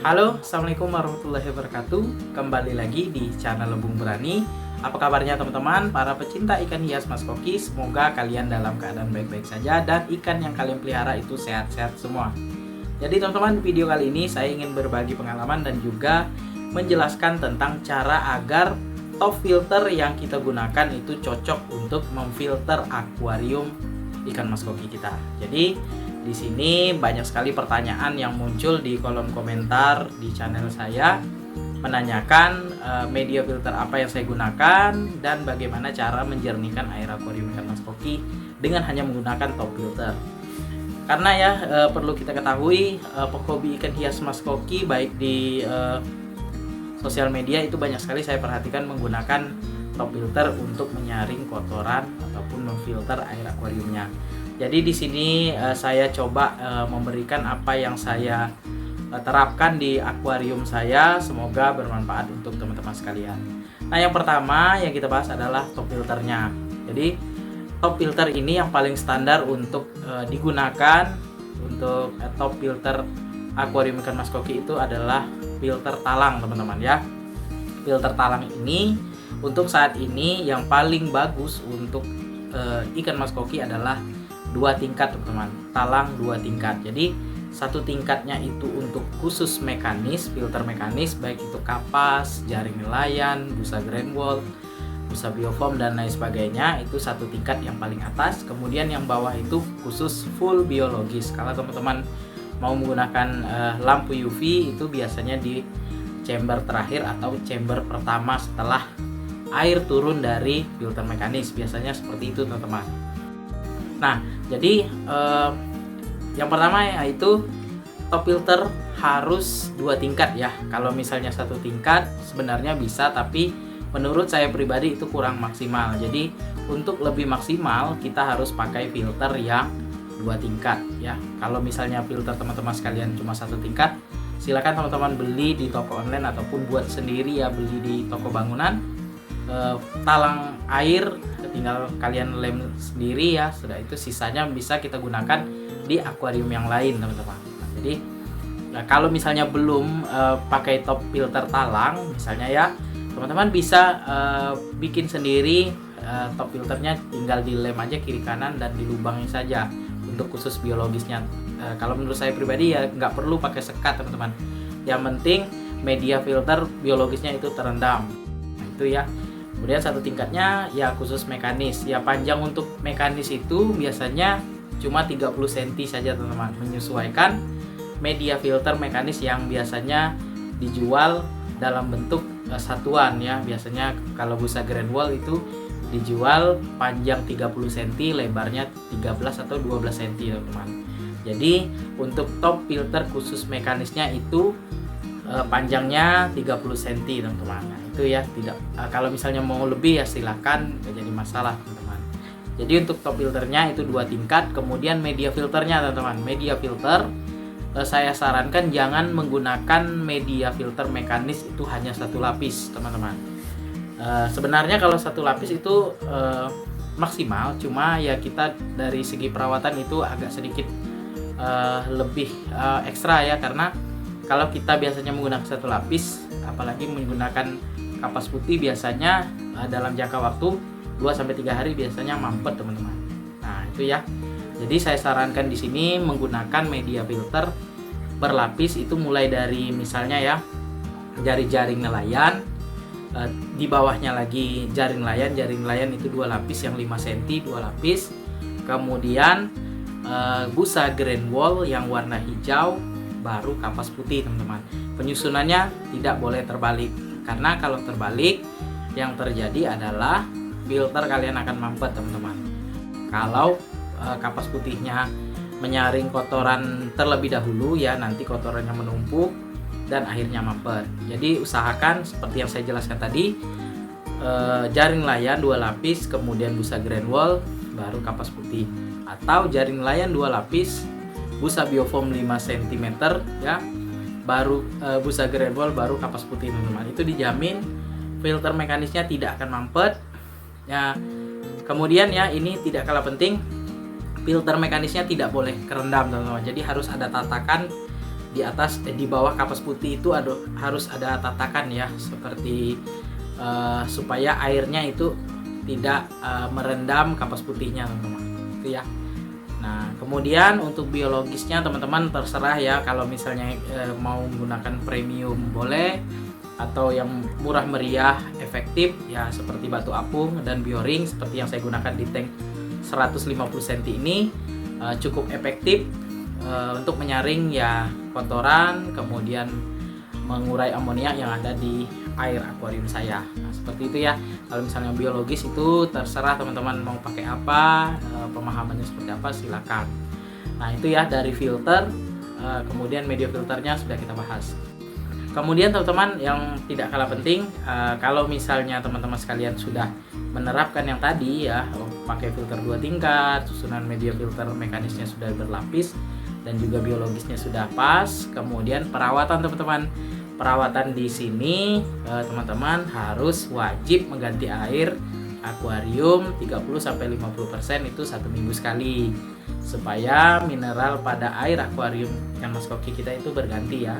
Halo, Assalamualaikum warahmatullahi wabarakatuh. Kembali lagi di channel Lembung Berani. Apa kabarnya teman-teman, para pecinta ikan hias Mas Koki? Semoga kalian dalam keadaan baik-baik saja dan ikan yang kalian pelihara itu sehat-sehat semua. Jadi teman-teman, di video kali ini saya ingin berbagi pengalaman dan juga menjelaskan tentang cara agar top filter yang kita gunakan itu cocok untuk memfilter akuarium ikan Mas Koki kita. Jadi di sini banyak sekali pertanyaan yang muncul di kolom komentar di channel saya, menanyakan media filter apa yang saya gunakan dan bagaimana cara menjernihkan air akuarium ikan Mas Koki dengan hanya menggunakan top filter. Karena ya perlu kita ketahui, penghobi ikan hias Mas Koki baik di sosial media itu banyak sekali saya perhatikan menggunakan top filter untuk menyaring kotoran ataupun memfilter air akuariumnya. Jadi di sini saya coba memberikan apa yang saya terapkan di akuarium saya, semoga bermanfaat untuk teman-teman sekalian. Nah, yang pertama yang kita bahas adalah top filternya. Jadi top filter ini yang paling standar untuk digunakan untuk top filter akuarium ikan Mas Koki itu adalah filter talang, teman-teman ya. Filter talang ini untuk saat ini yang paling bagus untuk ikan Mas Koki adalah 2 tingkat, teman-teman. Talang 2 tingkat. Jadi satu tingkatnya itu untuk khusus mekanis, filter mekanis, baik itu kapas, jaring nelayan, busa grand wall, busa biofoam dan lain sebagainya. Itu satu tingkat yang paling atas. Kemudian yang bawah itu khusus full biologis. Kalau teman-teman mau menggunakan lampu UV itu biasanya di chamber terakhir atau chamber pertama setelah air turun dari filter mekanis. Biasanya seperti itu, teman-teman. Nah, jadi yang pertama yaitu top filter harus 2 tingkat ya. Kalau misalnya satu tingkat sebenarnya bisa, tapi menurut saya pribadi itu kurang maksimal. Jadi untuk lebih maksimal kita harus pakai filter yang 2 tingkat ya. Kalau misalnya filter teman-teman sekalian cuma satu tingkat, silakan teman-teman beli di toko online ataupun buat sendiri ya, beli di toko bangunan. Talang air tinggal kalian lem sendiri ya, sudah itu sisanya bisa kita gunakan di akuarium yang lain, teman-teman. Nah, jadi kalau misalnya belum pakai top filter talang misalnya ya, teman-teman bisa bikin sendiri top filternya, tinggal dilem aja kiri kanan dan dilubangin saja untuk khusus biologisnya. Kalau menurut saya pribadi ya nggak perlu pakai sekat, teman-teman. Yang penting media filter biologisnya itu terendam. Nah, itu ya. Kemudian satu tingkatnya ya khusus mekanis. Ya panjang untuk mekanis itu biasanya cuma 30 cm saja, teman-teman. Menyesuaikan media filter mekanis yang biasanya dijual dalam bentuk satuan ya. Biasanya kalau busa grand wall itu dijual panjang 30 cm, lebarnya 13 atau 12 cm, teman-teman. Jadi untuk top filter khusus mekanisnya itu panjangnya 30 cm, teman-teman. Nah, itu ya, tidak kalau misalnya mau lebih ya silahkan, tidak jadi masalah, teman-teman. Jadi untuk top filternya itu 2 tingkat. Kemudian media filternya, teman-teman. Media filter saya sarankan jangan menggunakan media filter mekanis itu hanya satu lapis, teman-teman. Sebenarnya kalau satu lapis itu maksimal, cuma ya kita dari segi perawatan itu agak sedikit lebih ekstra ya, karena kalau kita biasanya menggunakan satu lapis, apalagi menggunakan kapas putih, biasanya dalam jangka waktu 2-3 hari biasanya mampet, teman-teman. Nah, itu ya. Jadi saya sarankan di sini menggunakan media filter berlapis itu mulai dari misalnya ya jaring nelayan, di bawahnya lagi jaring nelayan itu 2 lapis yang 5 cm, 2 lapis. Kemudian busa grand wall yang warna hijau, baru kapas putih, teman-teman. Penyusunannya tidak boleh terbalik, karena kalau terbalik yang terjadi adalah filter kalian akan mampet, teman-teman. Kalau kapas putihnya menyaring kotoran terlebih dahulu ya, nanti kotorannya menumpuk dan akhirnya mampet. Jadi usahakan seperti yang saya jelaskan tadi, jaring nelayan 2 lapis, kemudian busa grand wall, baru kapas putih. Atau jaring nelayan 2 lapis, busa biofoam 5 cm ya, baru busa grand wall, baru kapas putih, teman-teman. Itu dijamin filter mekanisnya tidak akan mampet ya. Kemudian ya, ini tidak kalah penting, filter mekanisnya tidak boleh kerendam, teman-teman. Jadi harus ada tatakan di atas di bawah kapas putih itu harus ada tatakan ya, seperti supaya airnya itu tidak merendam kapas putihnya teman-teman, itu ya. Nah, kemudian untuk biologisnya teman-teman terserah ya, kalau misalnya mau menggunakan premium boleh, atau yang murah meriah efektif ya seperti batu apung dan bioring seperti yang saya gunakan di tank 150 cm ini cukup efektif untuk menyaring ya kotoran, kemudian mengurai amonia yang ada di air akuarium saya. Nah, seperti itu ya. Kalau misalnya biologis itu terserah teman-teman mau pakai apa, pemahamannya seperti apa, silakan. Nah, itu ya dari filter, kemudian media filternya sudah kita bahas. Kemudian teman-teman yang tidak kalah penting, kalau misalnya teman-teman sekalian sudah menerapkan yang tadi ya, pakai filter 2 tingkat, susunan media filter mekanisnya sudah berlapis dan juga biologisnya sudah pas, kemudian perawatan teman-teman. Perawatan di sini teman-teman harus wajib mengganti air akuarium 30-50% itu 1 minggu sekali, supaya mineral pada air akuarium ikan mas koki kita itu berganti ya.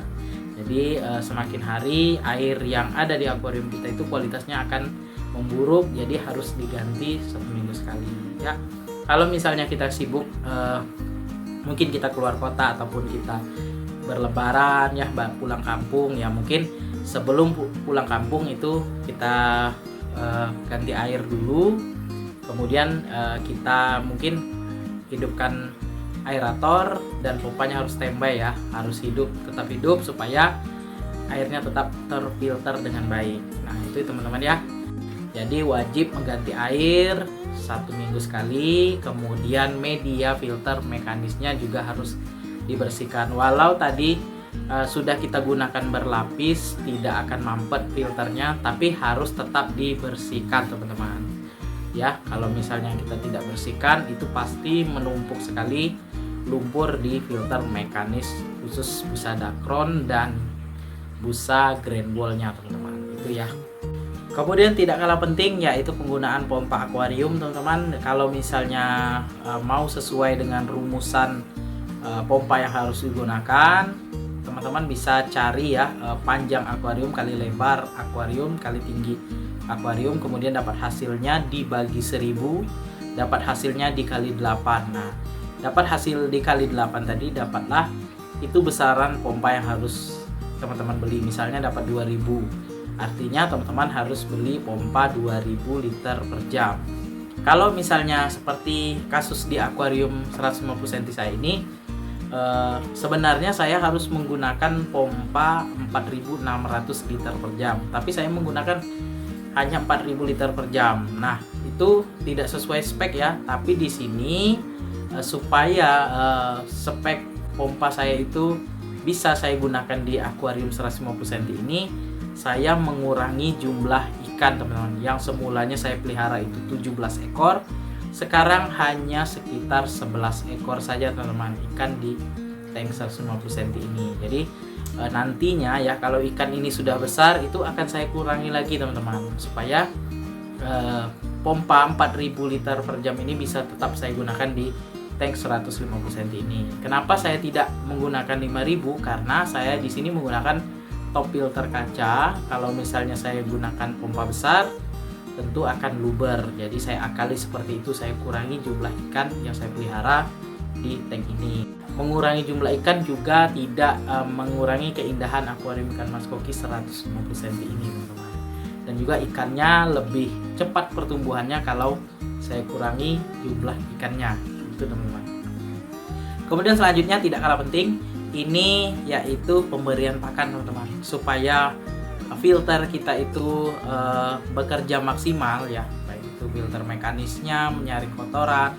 Jadi semakin hari air yang ada di akuarium kita itu kualitasnya akan memburuk, jadi harus diganti 1 minggu sekali ya. Kalau misalnya kita sibuk, mungkin kita keluar kota ataupun kita berlebaran ya, pulang kampung ya, mungkin sebelum pulang kampung itu kita ganti air dulu, kemudian kita mungkin hidupkan aerator dan pompanya harus standby ya, harus tetap hidup supaya airnya tetap terfilter dengan baik. Nah, itu teman-teman ya. Jadi wajib mengganti air 1 minggu sekali, kemudian media filter mekanisnya juga harus dibersihkan. Walau tadi sudah kita gunakan berlapis, tidak akan mampet filternya, tapi harus tetap dibersihkan teman-teman ya. Kalau misalnya kita tidak bersihkan, itu pasti menumpuk sekali lumpur di filter mekanis, khusus busa Dacron dan busa Grand Wall-nya teman-teman, itu ya. Kemudian tidak kalah penting yaitu penggunaan pompa akuarium teman-teman. Kalau misalnya mau sesuai dengan rumusan pompa yang harus digunakan, teman-teman bisa cari ya, panjang akuarium kali lebar akuarium kali tinggi akuarium, kemudian dapat hasilnya dibagi 1000, dapat hasilnya dikali 8. Nah, dapat hasil dikali 8 tadi, dapatlah itu besaran pompa yang harus teman-teman beli. Misalnya dapat 2000, artinya teman-teman harus beli pompa 2000 liter per jam. Kalau misalnya seperti kasus di akuarium 150 cm saya ini, sebenarnya saya harus menggunakan pompa 4600 liter per jam, tapi saya menggunakan hanya 4000 liter per jam. Nah, itu tidak sesuai spek ya, tapi di sini supaya spek pompa saya itu bisa saya gunakan di akuarium 150 cm ini, saya mengurangi jumlah ikan teman-teman. Yang semulanya saya pelihara itu 17 ekor, sekarang hanya sekitar 11 ekor saja teman-teman ikan di tank 150 cm ini. Jadi nantinya ya, kalau ikan ini sudah besar itu akan saya kurangi lagi teman-teman, supaya pompa 4000 liter per jam ini bisa tetap saya gunakan di tank 150 cm ini. Kenapa saya tidak menggunakan 5000? Karena saya di sini menggunakan top filter kaca. Kalau misalnya saya gunakan pompa besar tentu akan luber, jadi saya akali seperti itu, saya kurangi jumlah ikan yang saya pelihara di tank ini. Mengurangi jumlah ikan juga tidak mengurangi keindahan akuarium ikan mas koki 150 cm ini teman-teman, dan juga ikannya lebih cepat pertumbuhannya kalau saya kurangi jumlah ikannya, itu teman-teman. Kemudian selanjutnya tidak kalah penting, ini yaitu pemberian pakan teman-teman, supaya filter kita itu bekerja maksimal ya, baik itu filter mekanisnya menyaring kotoran,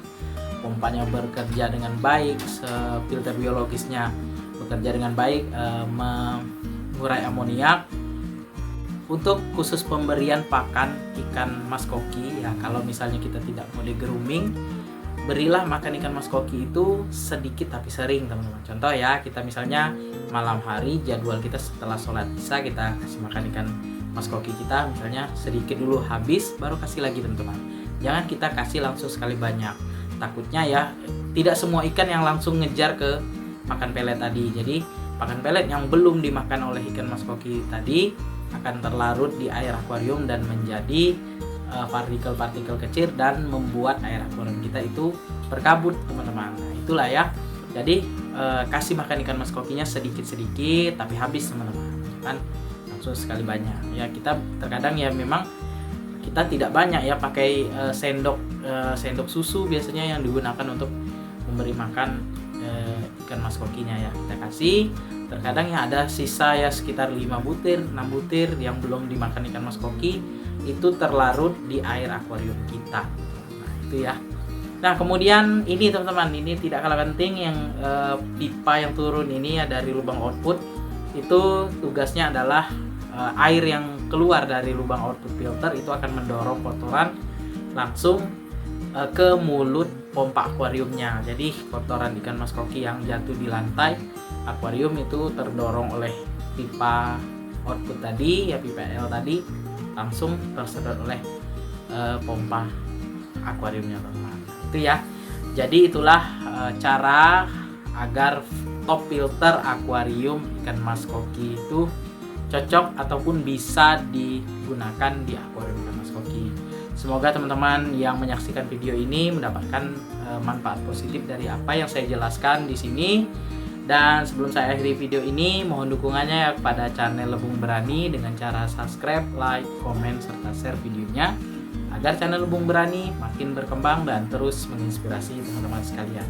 pompanya bekerja dengan baik, filter biologisnya bekerja dengan baik, mengurai amoniak. Untuk khusus pemberian pakan ikan mas koki ya, kalau misalnya kita tidak mau di grooming, berilah makan ikan mas koki itu sedikit tapi sering teman-teman. Contoh ya, kita misalnya malam hari jadwal kita setelah sholat isya, kita kasih makan ikan mas koki kita misalnya sedikit dulu, habis baru kasih lagi teman-teman. Jangan kita kasih langsung sekali banyak, takutnya ya tidak semua ikan yang langsung ngejar ke makan pelet tadi. Jadi pakan pelet yang belum dimakan oleh ikan mas koki tadi akan terlarut di air akuarium dan menjadi partikel-partikel kecil dan membuat air akuarium kita itu berkabut teman-teman. Nah, itulah ya. Jadi kasih makan ikan mas kokinya sedikit-sedikit tapi habis teman-teman, kan langsung sekali banyak. Ya kita terkadang ya memang kita tidak banyak ya pakai sendok susu biasanya yang digunakan untuk memberi makan ikan mas kokinya ya. Kita kasih, terkadang ya ada sisa ya sekitar 5 butir, 6 butir yang belum dimakan ikan mas koki itu terlarut di air akuarium kita. Nah, itu ya. Nah, kemudian ini teman-teman, ini tidak kalah penting yang pipa yang turun ini ya dari lubang output. Itu tugasnya adalah air yang keluar dari lubang output filter itu akan mendorong kotoran langsung ke mulut pompa akuariumnya. Jadi kotoran ikan mas koki yang jatuh di lantai akuarium itu terdorong oleh pipa output tadi ya, pipa L tadi, langsung tersedot oleh pompa akuariumnya teman-teman. Itu ya. Jadi itulah cara agar top filter akuarium ikan mas koki itu cocok ataupun bisa digunakan di akuarium ikan mas koki. Semoga teman-teman yang menyaksikan video ini mendapatkan manfaat positif dari apa yang saya jelaskan di sini. Dan sebelum saya akhiri video ini, mohon dukungannya ya kepada channel Lebung Berani dengan cara subscribe, like, komen, serta share videonya agar channel Lebung Berani makin berkembang dan terus menginspirasi teman-teman sekalian.